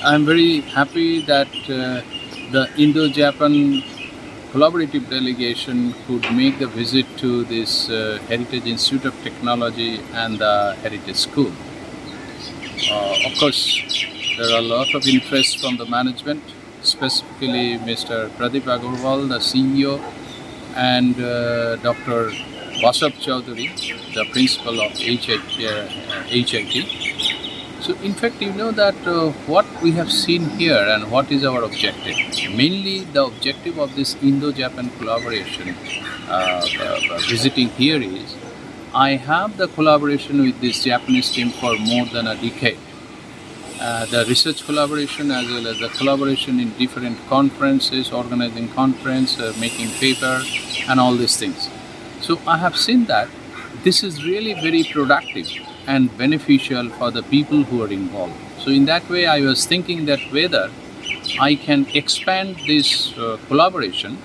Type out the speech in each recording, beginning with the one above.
I'm very happy that the Indo-Japan collaborative delegation could make the visit to this Heritage Institute of Technology and the Heritage School. Of course, there are a lot of interest from the management, specifically Mr. Pradeep Agarwal, the CEO, and Dr. Basab Chaudhary, the principal of HIT. So in fact, you know that what we have seen here and what is our objective. Mainly the objective of this Indo-Japan collaboration visiting here is, I have the collaboration with this Japanese team for more than a decade. The research collaboration as well as the collaboration in different conferences, organizing conference, making paper and all these things. So I have seen that this is really very productive and beneficial for the people who are involved. So in that way, I was thinking that whether I can expand this collaboration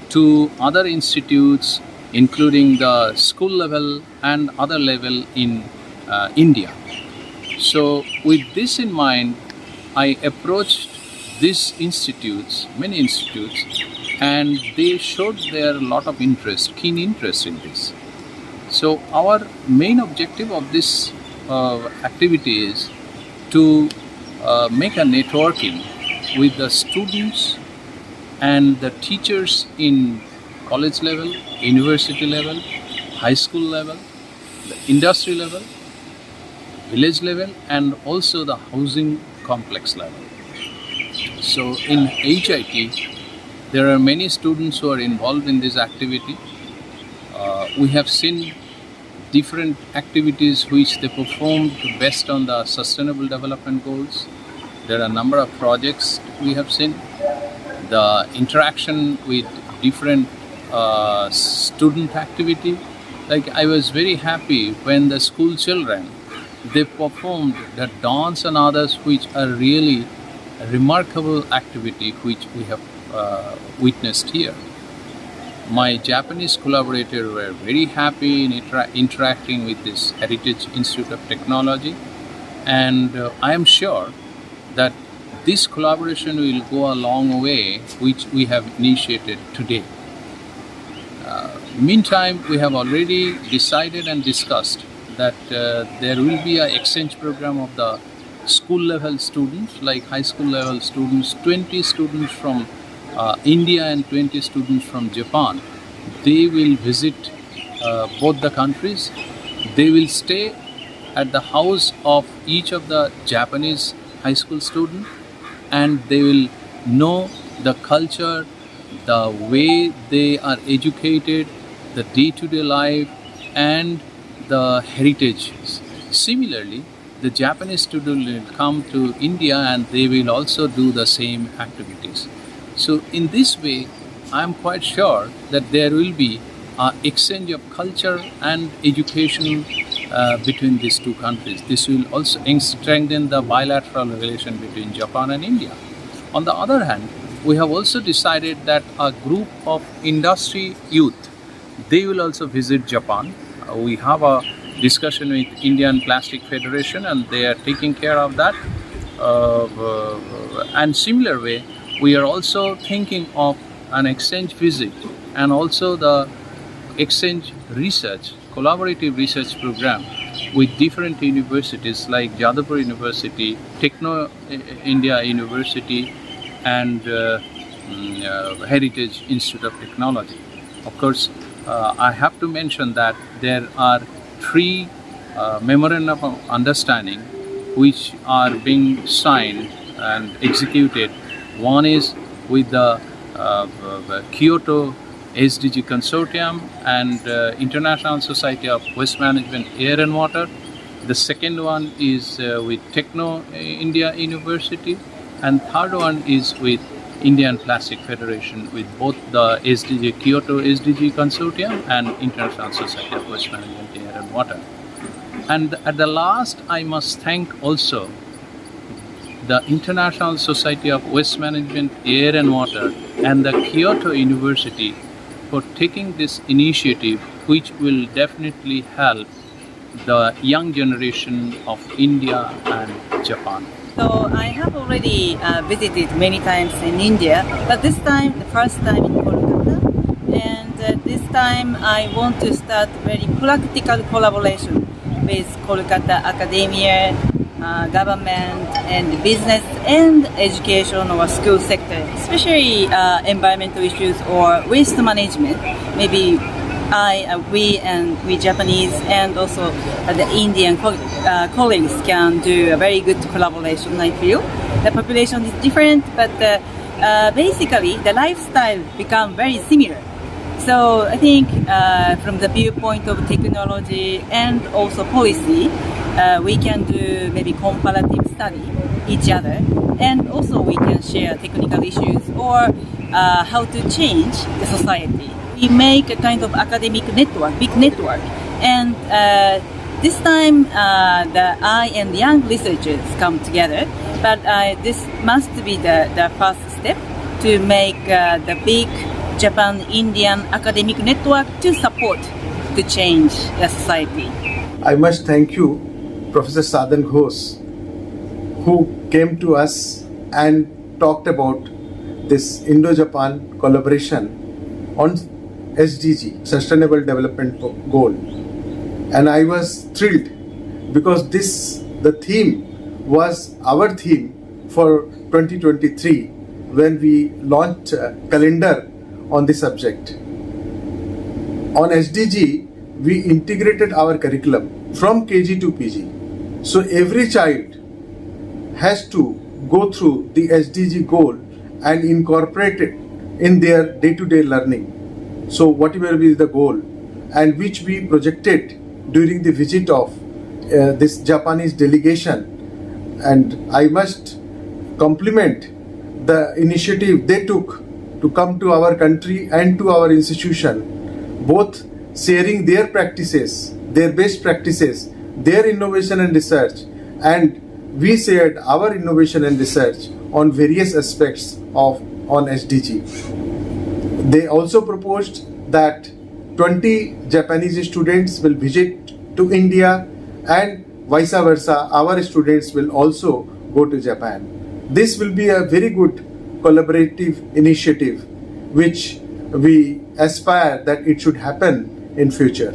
to other institutes, including the school level and other level in India. So with this in mind, I approached these institutes, many institutes, and they showed their lot of interest, keen interest in this. So our main objective of this activity is to make a networking with the students and the teachers in college level, university level, high school level, the industry level, village level, and also the housing complex level. So in HIT, there are many students who are involved in this activity. We have seen different activities which they performed based on the sustainable development goals. There are a number of projects we have seen. The interaction with different student activity. Like I was very happy when the school children, they performed the dance and others, which are really a remarkable activity which we have witnessed here. My Japanese collaborators were very happy in interacting with this Heritage Institute of Technology, and I am sure that this collaboration will go a long way, which we have initiated today. Meantime, we have already decided and discussed that there will be an exchange program of the school level students, like high school level students, 20 students from India and 20 students from Japan. They will visit both the countries. They will stay at the house of each of the Japanese high school students, and they will know the culture, the way they are educated, the day-to-day life, and the heritage. Similarly, the Japanese students will come to India and they will also do the same activities. So in this way, I am quite sure that there will be an exchange of culture and education between these two countries. This will also strengthen the bilateral relation between Japan and India. On the other hand, we have also decided that a group of industry youth, they will also visit Japan. We have a discussion with Indian Plastic Federation and they are taking care of that. And similar way, we are also thinking of an exchange visit and also the exchange research, collaborative research program with different universities like Jadavpur University, Techno India University, and Heritage Institute of Technology. Of course, I have to mention that there are 3 memorandum of understanding which are being signed and executed. One is with the Kyoto SDG Consortium and International Society of Waste Management, Air and Water. The second one is with Techno India University, and third one is with Indian Plastic Federation, with both the SDG Kyoto SDG Consortium and International Society of Waste Management, Air and Water. And at the last, I must thank also the International Society of Waste Management, Air and Water and the Kyoto University for taking this initiative, which will definitely help the young generation of India and Japan. So I have already visited many times in India, but this time, the first time in Kolkata, and this time I want to start very practical collaboration with Kolkata academia, government, and business and education or school sector, especially environmental issues or waste management. Maybe we Japanese and also the Indian colleagues can do a very good collaboration. I feel the population is different, but basically the lifestyle become very similar. So I think from the viewpoint of technology and also policy, we can do maybe comparative study each other, and also we can share technical issues or how to change the society. We make a kind of academic network, big network, and this time I and young researchers come together, but this must be the first step to make the big Japan-Indian academic network to support to change the society. I must thank you, Professor Sadhan Ghosh, who came to us and talked about this Indo-Japan collaboration on SDG, Sustainable Development Goal. And I was thrilled because the theme was our theme for 2023 when we launched a calendar on the subject. On SDG, we integrated our curriculum from KG to PG. So every child has to go through the SDG goal and incorporate it in their day-to-day learning. So whatever is the goal, and which we projected during the visit of this Japanese delegation, and I must compliment the initiative they took to come to our country and to our institution, both sharing their practices, their best practices, their innovation and research, and we shared our innovation and research on various aspects on SDG. They also proposed that 20 Japanese students will visit to India and vice versa, our students will also go to Japan. This will be a very good collaborative initiative which we aspire that it should happen in future.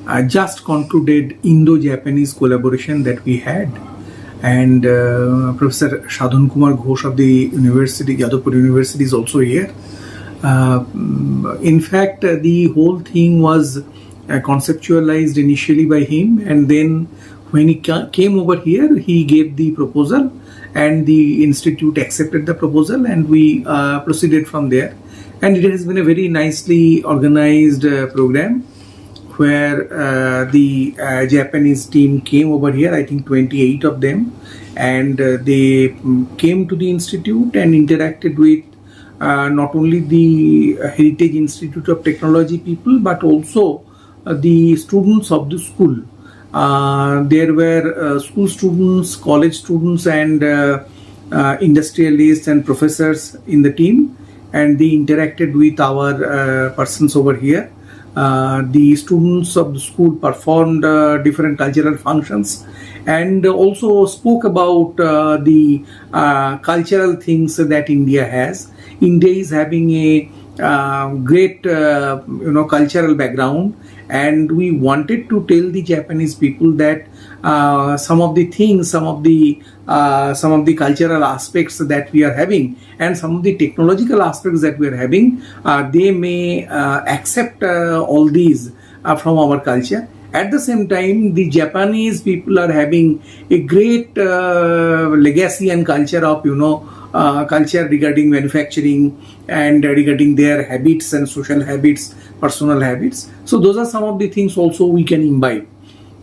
I just concluded Indo-Japanese collaboration that we had, and Professor Sadhan Kumar Ghosh of the University, Yadavpur University is also here. In fact, the whole thing was conceptualized initially by him, and then when he came over here, he gave the proposal and the institute accepted the proposal, and we proceeded from there. And it has been a very nicely organized program where the Japanese team came over here, I think 28 of them, and they came to the institute and interacted with not only the Heritage Institute of Technology people, but also the students of the school. There were school students, college students, and industrialists and professors in the team, and they interacted with our persons over here. The students of the school performed different cultural functions and also spoke about the cultural things that India has. India is having a great cultural background, and we wanted to tell the Japanese people that some of the things, some of the cultural aspects that we are having, and some of the technological aspects that we are having, they may accept all these from our culture. At the same time, the Japanese people are having a great legacy and culture of culture regarding manufacturing and regarding their habits and social habits, personal habits. So those are some of the things also we can imbibe.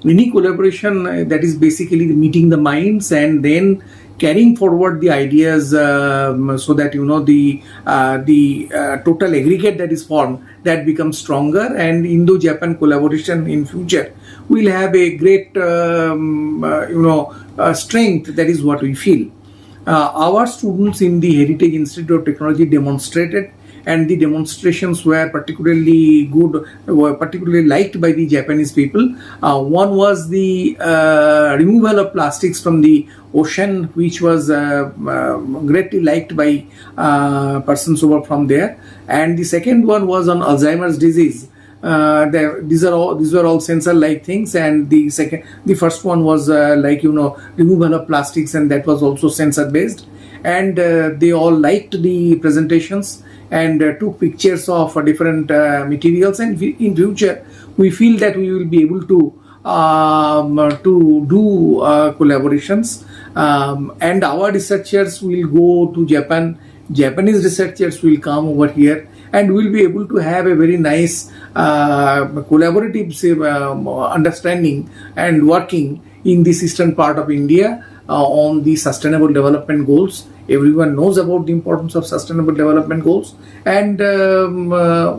Any collaboration that is basically meeting the minds and then carrying forward the ideas so that the total aggregate that is formed, that becomes stronger, and Indo-Japan collaboration in future will have a great strength. That is what we feel. Our students in the Heritage Institute of Technology demonstrated and the demonstrations were particularly good, were particularly liked by the Japanese people. One was the removal of plastics from the ocean, which was greatly liked by persons over from there, and the second one was on Alzheimer's disease. These were all sensor-like things, and the first one was removal of plastics, and that was also sensor-based. And they all liked the presentations and took pictures of different materials. And in future, we feel that we will be able to do collaborations, and our researchers will go to Japan. Japanese researchers will come over here, and we'll be able to have a very nice collaborative understanding and working in this eastern part of India on the sustainable development goals. Everyone knows about the importance of sustainable development goals, and a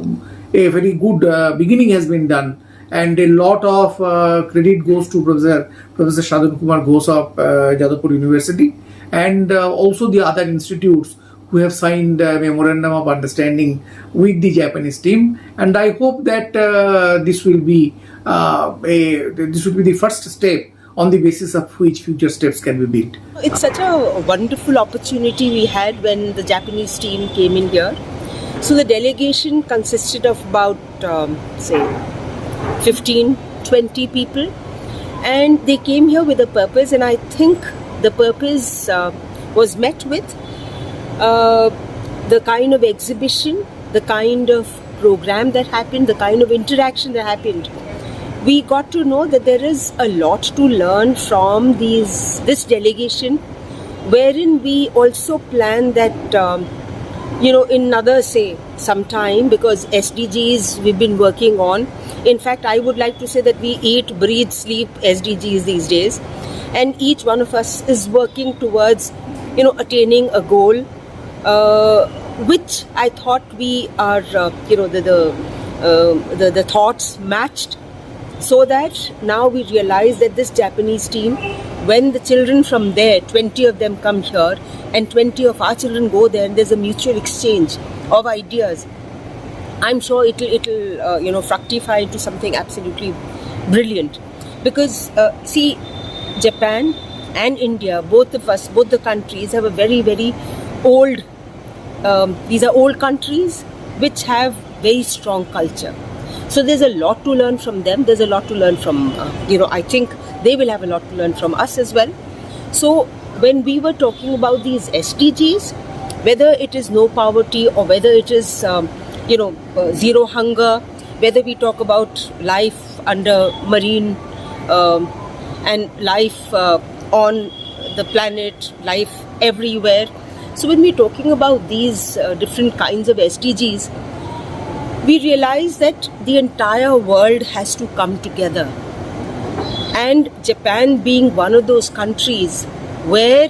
very good beginning has been done, and a lot of credit goes to Professor Sadhan Kumar Ghosh of Jadavpur University, and also the other institutes who have signed a memorandum of understanding with the Japanese team. And I hope that this will be the first step on the basis of which future steps can be built. It's such a wonderful opportunity we had when the Japanese team came in here. So the delegation consisted of about, 15, 20 people. And they came here with a purpose, and I think the purpose was met with. The kind of exhibition, the kind of program that happened, the kind of interaction that happened, we got to know that there is a lot to learn from this delegation, wherein we also plan that, in another, some time, because SDGs we've been working on. In fact, I would like to say that we eat, breathe, sleep SDGs these days, and each one of us is working towards, attaining a goal, which I thought we are, the thoughts matched, so that now we realize that this Japanese team, when the children from there, 20 of them come here, and 20 of our children go there, and there's a mutual exchange of ideas, I'm sure it'll fructify into something absolutely brilliant. Because Japan and India, both the countries have a very, very old. These are old countries which have very strong culture. So there's a lot to learn from them. There's a lot to learn from, I think they will have a lot to learn from us as well. So when we were talking about these SDGs, whether it is no poverty or whether it is, zero hunger, whether we talk about life under marine and life on the planet, life everywhere. So when we're talking about these different kinds of SDGs, we realize that the entire world has to come together. And Japan being one of those countries where,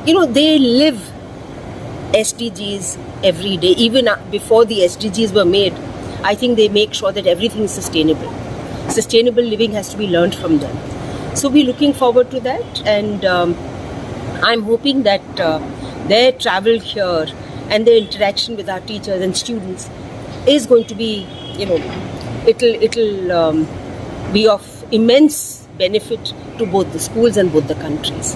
they live SDGs every day. Even before the SDGs were made, I think they make sure that everything is sustainable. Sustainable living has to be learned from them. So we're looking forward to that, and I'm hoping that their travel here and their interaction with our teachers and students is going to be, it'll be of immense benefit to both the schools and both the countries.